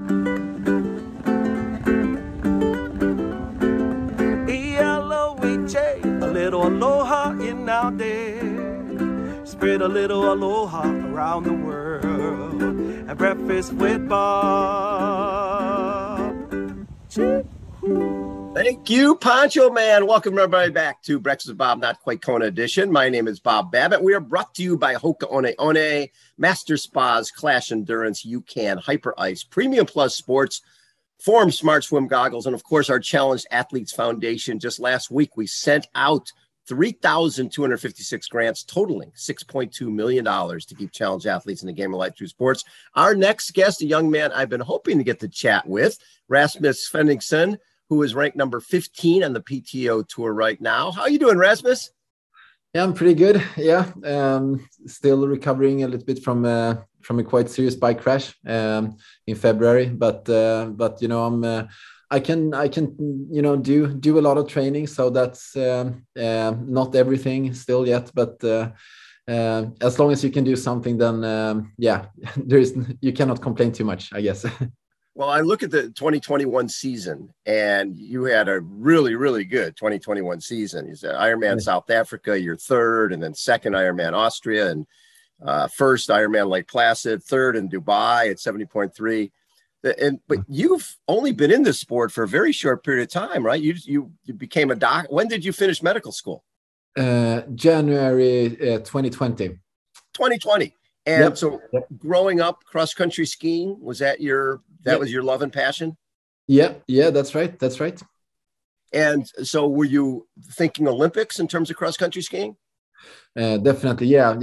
E-L-O-H-A, a little aloha in our day. Spread a little aloha around the world at breakfast with Bob. Thank you, Poncho Man. Welcome everybody back to Breakfast with Bob, Not Quite Kona edition. My name is Bob Babbitt. We are brought to you by Hoka One One, Master Spas, Clash Endurance, UCAN, Hyper Ice, Premium Plus Sports, Forum Smart Swim Goggles, and of course our Challenged Athletes Foundation. Just last week, we sent out 3,256 grants totaling $6.2 million to keep challenged athletes in the game of life through sports. Our next guest, a young man I've been hoping to get to chat with, Rasmus Svenningsson, who is ranked number 15 on the PTO tour right now. How are you doing, Rasmus? Yeah, I'm pretty good. Yeah, still recovering a little bit from a quite serious bike crash in February. But you know, I can do a lot of training. So that's not everything still yet. But as long as you can do something, then yeah, you cannot complain too much, I guess. Well, I look at the 2021 season, and you had a really, really good 2021 season. You said Ironman South Africa, you're third, and then second Ironman Austria, and first Ironman Lake Placid, third in Dubai at 70.3. But you've only been in this sport for a very short period of time, right? You became a doc. When did you finish medical school? January 2020. 2020. And so growing up, cross-country skiing, was that was your love and passion? Yeah, that's right. That's right. And so were you thinking Olympics in terms of cross-country skiing? Definitely. Yeah.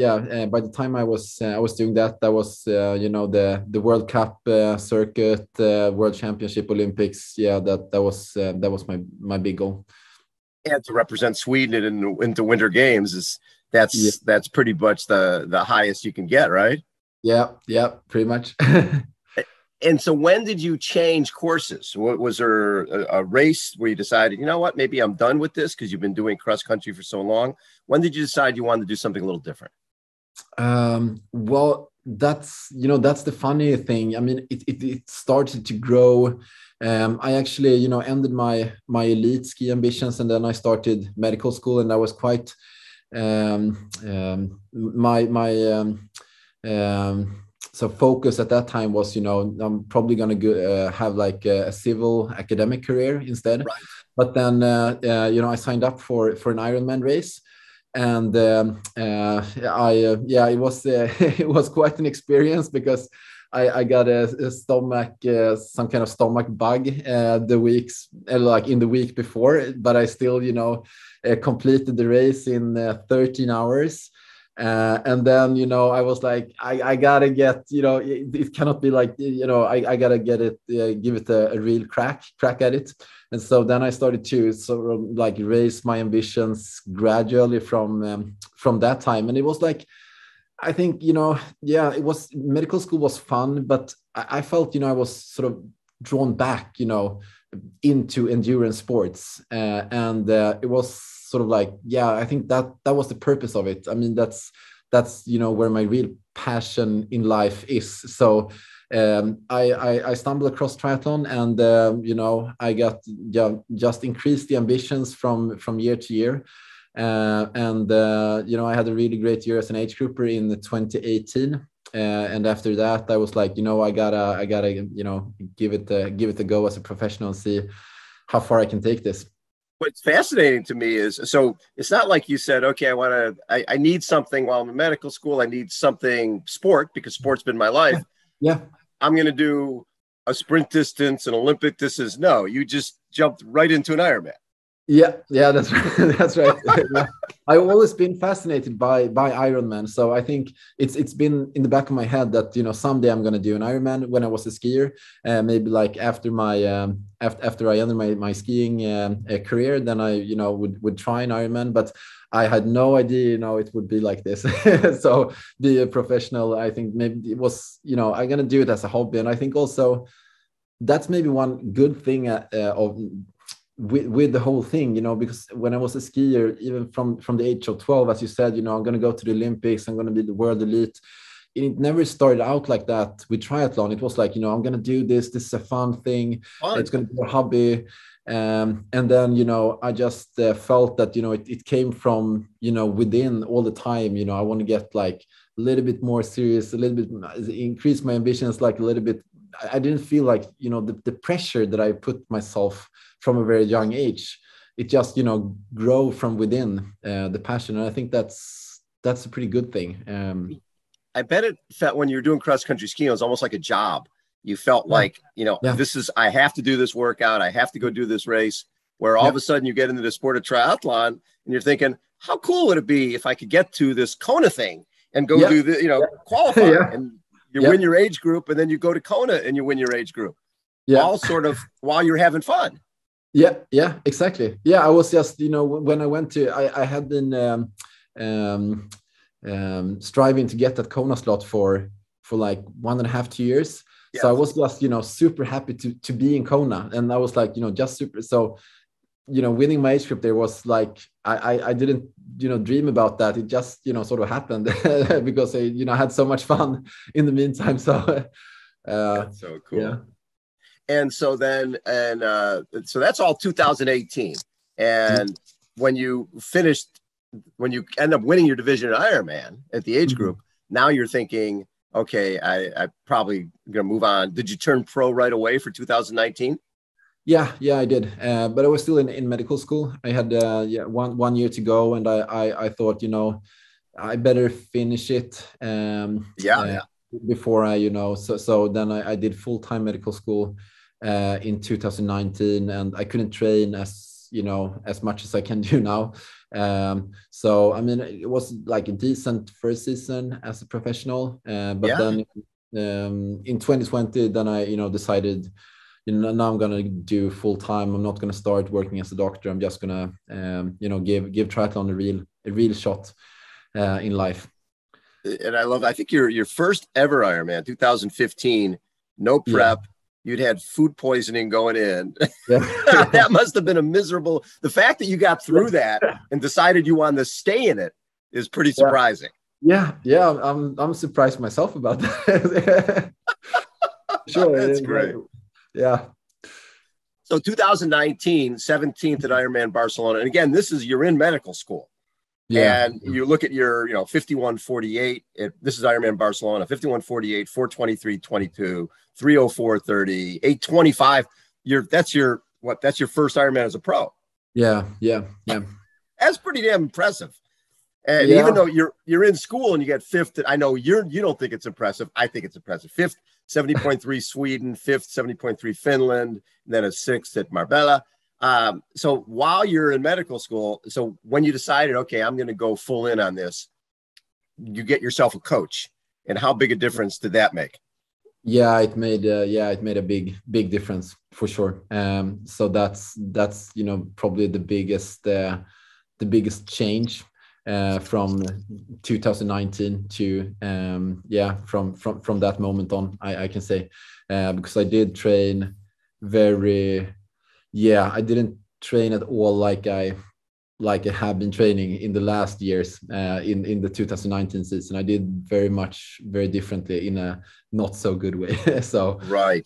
By the time I was doing that was, the World Cup circuit, World Championship, Olympics. Yeah, that was my big goal. And to represent Sweden in the Winter Games that's pretty much the highest you can get, right? Yeah, pretty much. And so when did you change courses? Was there a race where you decided, you know what, maybe I'm done with this because you've been doing cross country for so long? When did you decide you wanted to do something a little different? Well, that's the funny thing. I mean, it started to grow. I actually, ended my elite ski ambitions, and then I started medical school, and I was quite so focus at that time was, I'm probably going to have like a civil academic career instead. Right. But then, I signed up for an Ironman race, and it was quite an experience because I got a stomach, some kind of stomach bug in the week before, but I still, completed the race in 13 hours. And then, I was like, I gotta get, it cannot be like, I gotta get it, give it a real crack at it. And so then I started to sort of like raise my ambitions gradually from that time. And it was like, I think, it was, medical school was fun, but I felt, I was sort of drawn back, into endurance sports. And it was sort of like, I think that was the purpose of it. I mean, that's where my real passion in life is. So I stumbled across triathlon, and I got just increased the ambitions from year to year. And I had a really great year as an age grouper in 2018. And after that, I was like, I gotta give it a go as a professional and see how far I can take this. What's fascinating to me is, so it's not like you said, okay, I need something while I'm in medical school. I need something sport because sport's been my life. Yeah. I'm going to do a sprint distance, an Olympic distance. No, you just jumped right into an Ironman. Yeah, that's right. That's right. I've always been fascinated by Ironman, so I think it's been in the back of my head that someday I'm going to do an Ironman. When I was a skier, maybe like after my after I ended my skiing career, then I would try an Ironman, but I had no idea it would be like this. So be a professional, I think maybe it was I'm going to do it as a hobby, and I think also that's maybe one good thing with the whole thing, because when I was a skier, even from the age of 12, as you said, I'm going to go to the Olympics, I'm going to be the world elite. it never started out like that with triathlon. It was like, you know, I'm gonna do this. This is a fun thing. It's gonna be a hobby. And then, you know, I just felt that, you know, it came from, you know, within all the time. You know, I want to get like a little bit more serious, a little bit increase my ambitions, like a little bit. I didn't feel like, you know, the pressure that I put myself from a very young age. It just, you know, grow from within the passion. And I think that's a pretty good thing. I bet it felt when you were doing cross country skiing, it was almost like a job. You felt like, you know, I have to do this workout. I have to go do this race, where all of a sudden you get into the sport of triathlon and you're thinking, how cool would it be if I could get to this Kona thing and go do the, you know, qualify and you win your age group, and then you go to Kona and you win your age group. All sort of while you're having fun. Yeah, exactly. Yeah, I was just, you know, when I went to, I had been striving to get that Kona slot for like 1.5 2 years. So I was just, you know, super happy to be in Kona, and I was like, you know, just super. So, you know, winning my age group there was like, I didn't, you know, dream about that. It just, you know, sort of happened because I, you know, had so much fun in the meantime. So that's so cool. Yeah. And so then, so that's all 2018. And when you end up winning your division at Ironman at the age group, now you're thinking, okay, I probably gonna move on. Did you turn pro right away for 2019? Yeah, I did. But I was still in medical school. I had one year to go, and I thought, you know, I better finish it. Before I, you know, so then I did full-time medical school in 2019, and I couldn't train as, you know, as much as I can do now. So I mean, it was like a decent first season as a professional, but then in 2020, then I, you know, decided, you know, now I'm gonna do full time. I'm not gonna start working as a doctor. I'm just gonna, you know, give triathlon a real shot in life. And I think your first ever Ironman, 2015, no prep. You'd had food poisoning going in. That must have been the fact that you got through that and decided you wanted to stay in it is pretty surprising. Yeah. I'm surprised myself about that. Sure. That's great. Yeah. So 2019, 17th at Ironman Barcelona. And again, you're in medical school. Yeah. And you look at your, you know, 51:48. This is Ironman Barcelona, 51:48, 4:23:22, 3:04:30, 8:25. That's your first Ironman as a pro. Yeah. That's pretty damn impressive. And even though you're in school and you get fifth, I know you don't think it's impressive. I think it's impressive. Fifth, 70.3 Sweden, fifth, 70.3 Finland, and then a sixth at Marbella. So while you're in medical school, so when you decided, okay, I'm going to go full in on this, you get yourself a coach, and how big a difference did that make? Yeah, it made a big difference for sure. So that's, you know, probably the biggest change from 2019 to from that moment on, I can say, because I did train I didn't train at all like I have been training in the last years in the 2019 season. I did very differently in a not so good way. So right.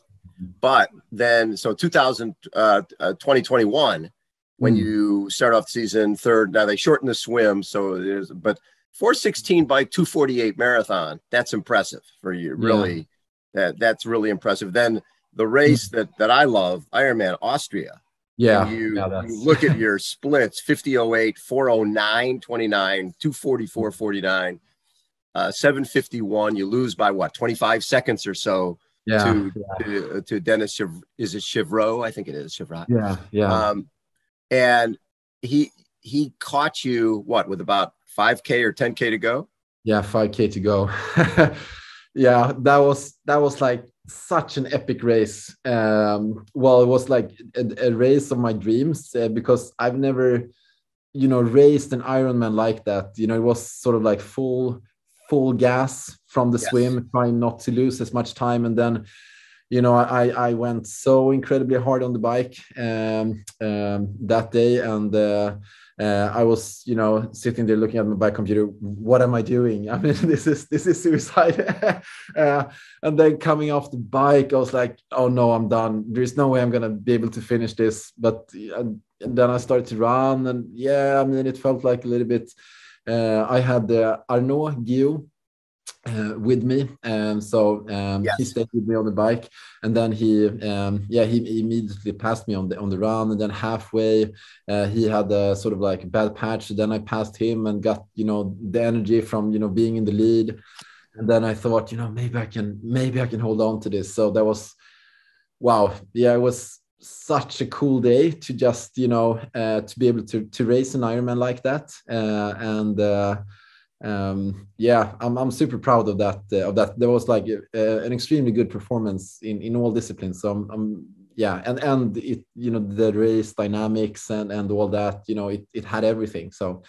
But then, so 2021, when you start off the season third, now they shorten the swim. So but 4:16 by 2:48 marathon, that's impressive for you. Really, that's really impressive. Then the race that I love, Ironman Austria. Yeah. You look at your splits, 50:08, 4:09, 29, 2:44:49, 7:51. You lose by what, 25 seconds or so to Denis Chevrot. Is it Chevrot? I think it is Chevrot. Yeah. And he caught you with about 5K or 10K to go? Yeah, 5K to go. Yeah, that was like such an epic race. Well, it was like a race of my dreams because I've never, you know, raced an Ironman like that. You know, it was sort of like full gas from the swim, trying not to lose as much time, and then, I went so incredibly hard on the bike that day, and I was, sitting there looking at my bike computer. What am I doing? I mean, this is suicide. And then coming off the bike, I was like, oh no, I'm done. There's no way I'm gonna be able to finish this. But and then I started to run, and I mean, it felt like a little bit. I had Arnaud Guillou with me, so he stayed with me on the bike, and then he immediately passed me on the run, and then halfway he had a sort of like a bad patch. Then I passed him and got the energy from being in the lead, and then I thought maybe I can hold on to this. So that was wow. Yeah, it was such a cool day to just to be able to race an Ironman like that, I'm super proud of that. There was like an extremely good performance in all disciplines. So and it the race dynamics and all that it had everything. So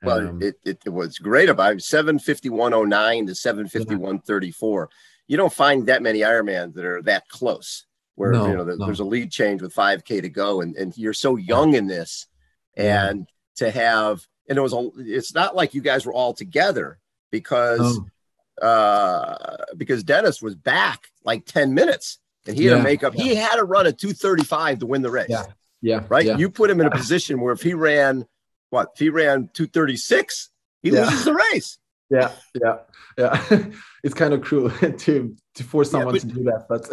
well, it was great. About 7:51:09 to 7:51:34. You don't find that many Ironmans that are that close. Where there's a lead change with 5K to go, and you're so young in this, and to have. And it's not like you guys were all together because Denis was back like 10 minutes and he had to make up. He had to run a 2:35 to win the race. Right. You put him in a position where if he ran 2:36, he loses the race. Yeah. It's kind of cruel to force someone to do that, but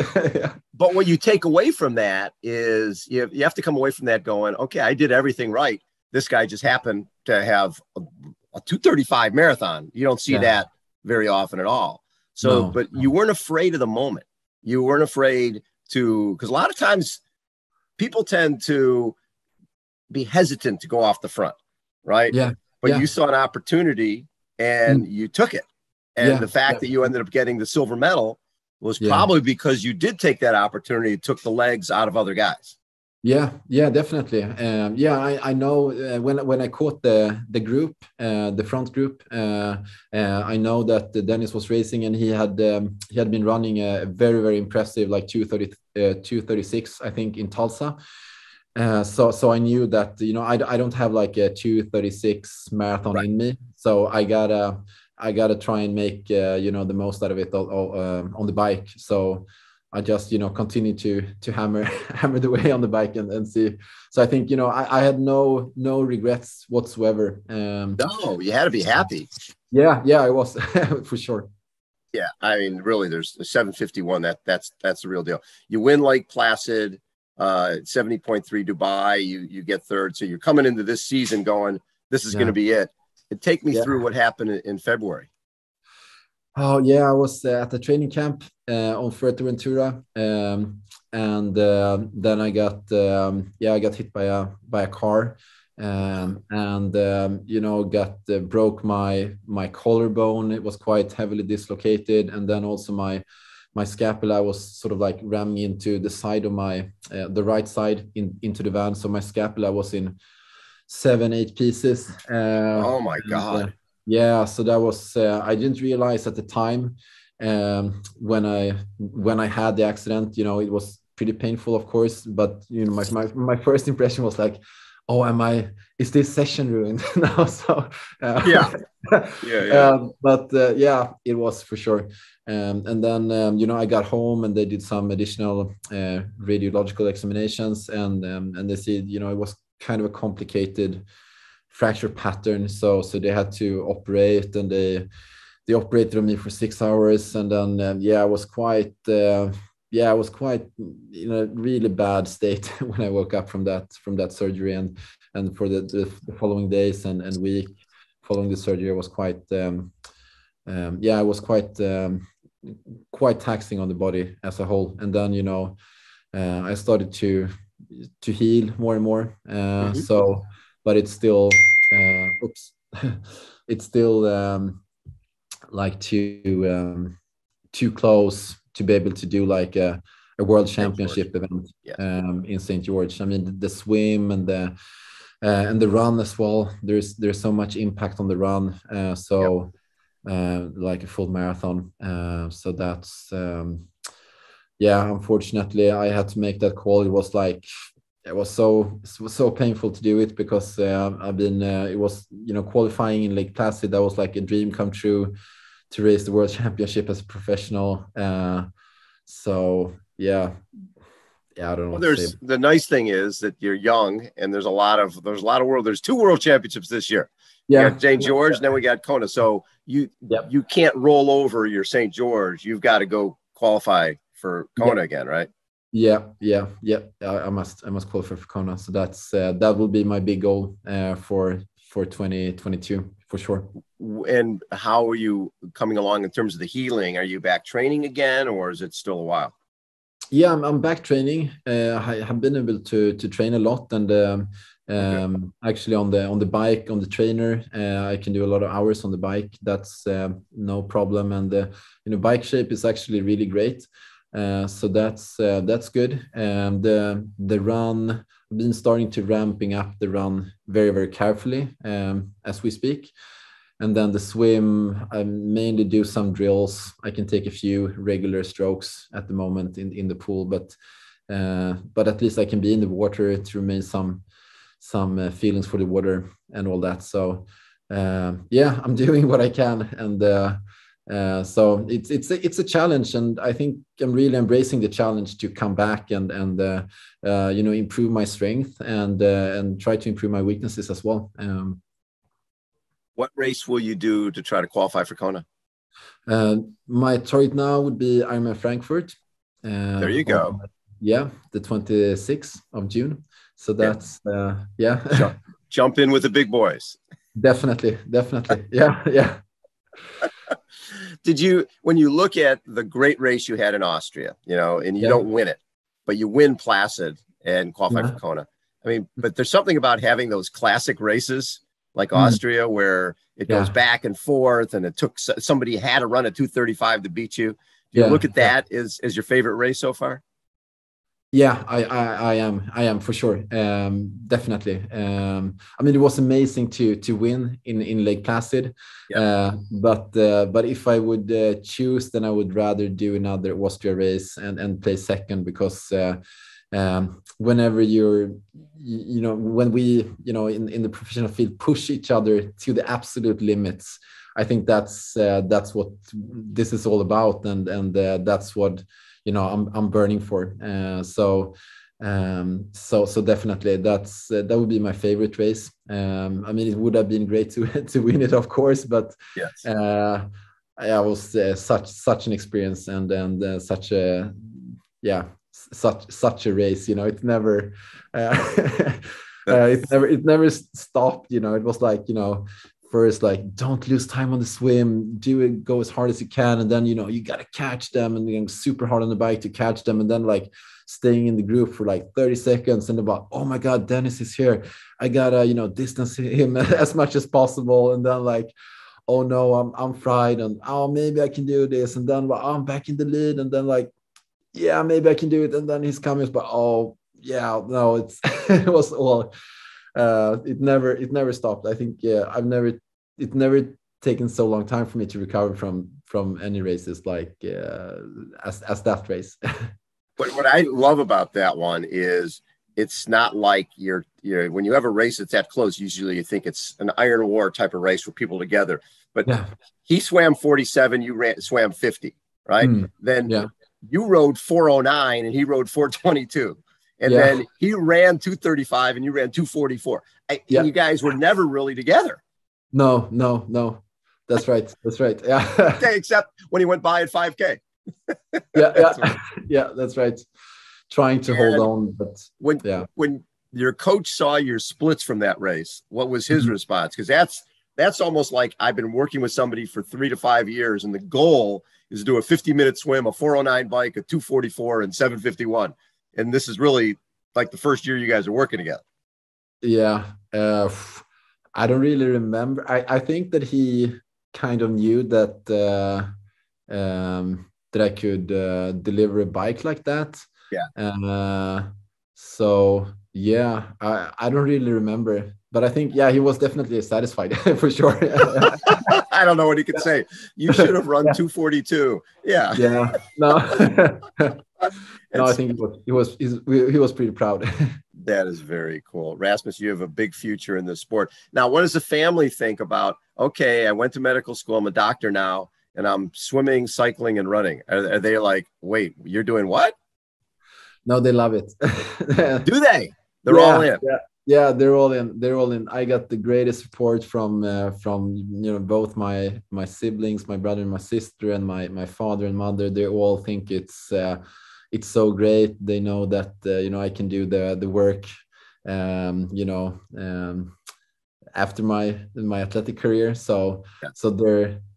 But what you take away from that is you have to come away from that going, okay, I did everything right. This guy just happened to have a 2:35 marathon. You don't see that very often at all. So, but you weren't afraid of the moment. You weren't afraid because a lot of times people tend to be hesitant to go off the front, right? Yeah. But you saw an opportunity and you took it. And the fact that you ended up getting the silver medal was probably because you did take that opportunity, took the legs out of other guys. Yeah, definitely. I know when I caught the group, the front group, I know that Denis was racing, and he had been running a very, very impressive like 2:36, I think, in Tulsa. So I knew that I don't have like a 2:36 marathon in me, so I gotta try and make the most out of it on the bike. So I just continue to hammer the way on the bike and see. So I think I had no regrets whatsoever. No, you had to be happy. Yeah, I was for sure. Yeah, I mean, really, there's the 7:51. That's the real deal. You win Lake Placid, 70.3 Dubai. You get third, so you're coming into this season going, this is going to be it. And take me through what happened in February. Oh yeah, I was at the training camp on Fuerteventura, and then I got hit by a car, broke my collarbone. It was quite heavily dislocated, and then also my scapula was sort of like ramming into the side of the right side into the van. So my scapula was in 7-8 pieces. Oh my God. So that was I didn't realize at the time when I had the accident, it was pretty painful, of course, but my first impression was like, oh, is this session ruined now? So it was for sure. And then I got home and they did some additional radiological examinations, and they said it was kind of a complicated fracture pattern, so they had to operate, and they operated on me for 6 hours, and then I was quite in a really bad state when I woke up from that surgery, and for the following days and week following the surgery, I was quite quite taxing on the body as a whole. And then I started to heal more and more, so but it's still it's still like too close to be able to do like a world championship event in St. George. I mean, the swim and the run as well, there's so much impact on the run, like a full marathon, so that's yeah, unfortunately, I had to make that call. It was so painful to do it because I've been it was, you know, qualifying in Lake Placid. That was like a dream come true to race the World Championship as a professional. So yeah, I don't know Well, what to say. the nice thing is that you're young, and there's a lot of there's 2 world championships this year. Yeah, We got St. George, and then we got Kona. So you can't roll over your St. George. You've got to go qualify for Kona again, right? Yeah. I must qualify for Kona. So that's that will be my big goal for 2022 for sure. And how are you coming along in terms of the healing? Are you back training again, or is it still a while? Yeah, I'm back training. I have been able to train a lot, and actually on the bike, on the trainer, I can do a lot of hours on the bike. That's no problem, and you know, bike shape is actually really great. So that's good. And the run, I've been starting to ramping up the run very, very carefully as we speak. And then the swim, I mainly do some drills. I can take a few regular strokes at the moment in the pool, but at least I can be in the water to remain some feelings for the water and all that. So yeah, I'm doing what I can, and so it's a challenge, and I think I'm really embracing the challenge to come back and you know, improve my strength and try to improve my weaknesses as well. What race will you do to try to qualify for Kona? My target now would be Ironman Frankfurt. There you go. The 26th of June. So that's yeah. Jump in with the big boys. Definitely. Yeah. Did you, when you look at the great race you had in Austria, you know, and you don't win it, but you win Placid and qualify for Kona. I mean, but there's something about having those classic races like Austria, where it goes back and forth, and it took somebody had to run a 2:35 to beat you. Do you look at that as your favorite race so far? Yeah, I am for sure. Definitely. I mean, it was amazing to win in Lake Placid. But if I would choose, then I would rather do another Austria race and play second, because whenever you know, when we, you know, in the professional field push each other to the absolute limits, I think that's what this is all about, and that's what, you know, I'm burning for. So definitely that would be my favorite race. I mean, it would have been great to win it, of course, but I was such an experience, and such a such a race. You know, it never it never stopped. You know, it was like, you know, first, like, don't lose time on the swim, go as hard as you can, and then, you know, you got to catch them, and going super hard on the bike to catch them, and then like staying in the group for like 30 seconds, and about, oh my god, Denis is here, I gotta, you know, distance him as much as possible, and then like, oh no, I'm fried, and oh, maybe I can do this, and then, well, I'm back in the lead, and then like, yeah, maybe I can do it, and then he's coming, but oh yeah, no, it's it was all it never stopped. I think it never taken so long time for me to recover from any races like as that race. What I love about that one is it's not like you're when you have a race that's that close, usually you think it's an Iron War type of race with people together, but he swam 47, you swam 50, right? Then you rode 409 and he rode 422. And then he ran 235 and you ran 244. And you guys were never really together. No. That's right. Yeah. Okay, except when he went by at 5K. That's right. Trying to hold on, but when your coach saw your splits from that race, what was his response? Because that's almost like, I've been working with somebody for 3 to 5 years, and the goal is to do a 50-minute swim, a 409 bike, a 244, and 751. And this is really like the first year you guys are working together. Yeah. I don't really remember. I think that he kind of knew that that I could deliver a bike like that. So yeah, I don't really remember, but I think he was definitely satisfied for sure. I don't know what he could say. You should have run 2:42. Yeah. Yeah. No. No, I think he was pretty proud. That is very cool. Rasmus, you have a big future in this sport. Now, what does the family think about, okay, I went to medical school, I'm a doctor now, and I'm swimming, cycling, and running? Are they like, wait, you're doing what? No, they love it. Do they? They're all in. Yeah, they're all in. They're all in. I got the greatest support from both my siblings, my brother and my sister, and my father and mother. They all think it's so great. They know that I can do the work after my athletic career. So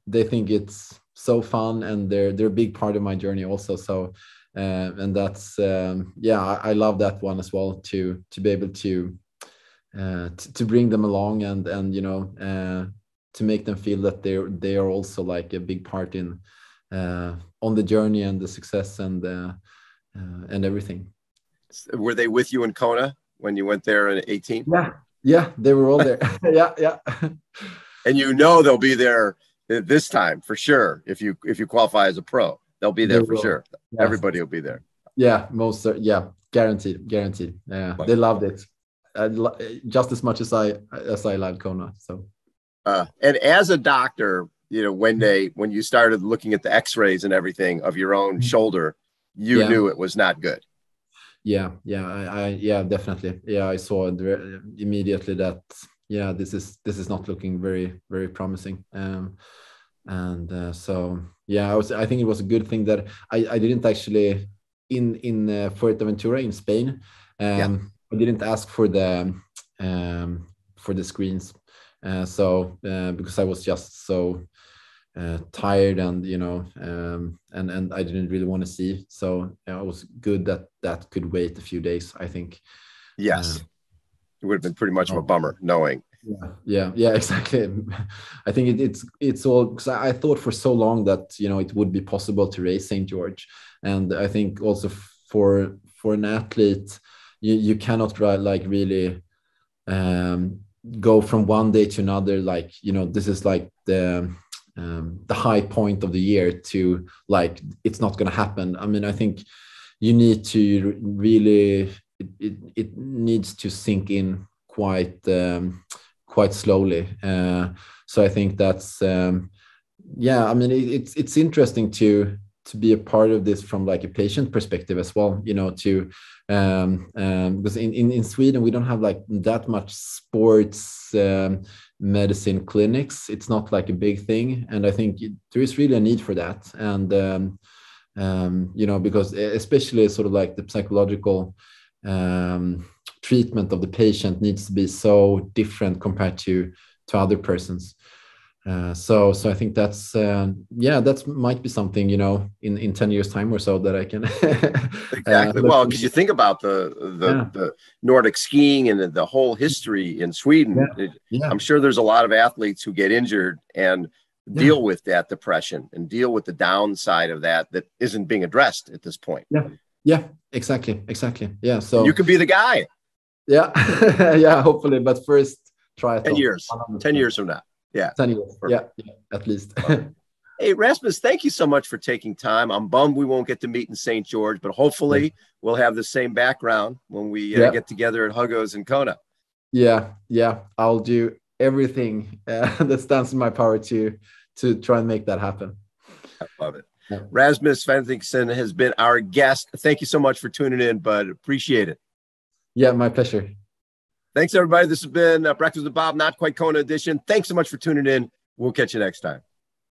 they think it's so fun, and they're a big part of my journey also. So and that's I love that one as well, to be able to bring them along and to make them feel that they are also like a big part in on the journey and the success and everything. Were they with you in Kona when you went there in 18? Yeah, they were all there. yeah. And they'll be there this time for sure. If you qualify as a pro, they'll be there for sure. Yeah. Everybody will be there. Yeah, guaranteed. Yeah, they loved it just as much as I loved Kona. So, and as a doctor, when you started looking at the X-rays and everything of your own shoulder, you knew it was not good. Yeah, definitely. Yeah, I saw immediately that this is not looking very, very promising. I think it was a good thing that I didn't actually in Fuerteventura in Spain. I didn't ask for the screens, because I was just so tired and and I didn't really want to see. So it was good that could wait a few days, I think. Yes, it would have been pretty much of a bummer knowing. Yeah, exactly. I think it's all, because I thought for so long that it would be possible to race St. George, and I think also for an athlete, you cannot really go from one day to another. Like this is like the high point of the year to like it's not going to happen. I mean, I think you need to really it needs to sink in quite slowly. So I think that's I mean, it's interesting to be a part of this from like a patient perspective as well, because in Sweden we don't have like that much sports medicine clinics. It's not like a big thing, and I think there is really a need for that. And because especially sort of like the psychological treatment of the patient needs to be so different compared to other persons. So I think that's that might be something in 10 years time or so that I can exactly. Well, because you think about the Nordic skiing and the whole history in Sweden. I'm sure there's a lot of athletes who get injured and deal with that depression and deal with the downside of that isn't being addressed at this point. Yeah, exactly. Yeah, so and you could be the guy. Yeah, hopefully, but first triathlon. 10 years from now. Yeah. 10 years. Yeah, at least. Hey, Rasmus, thank you so much for taking time. I'm bummed we won't get to meet in St. George, but hopefully we'll have the same background when we get together at Hugo's in Kona. Yeah. I'll do everything that stands in my power to try and make that happen. I love it. Yeah. Rasmus Svenningsson has been our guest. Thank you so much for tuning in, bud. Appreciate it. Yeah, my pleasure. Thanks, everybody. This has been Breakfast with Bob, Not Quite Kona edition. Thanks so much for tuning in. We'll catch you next time.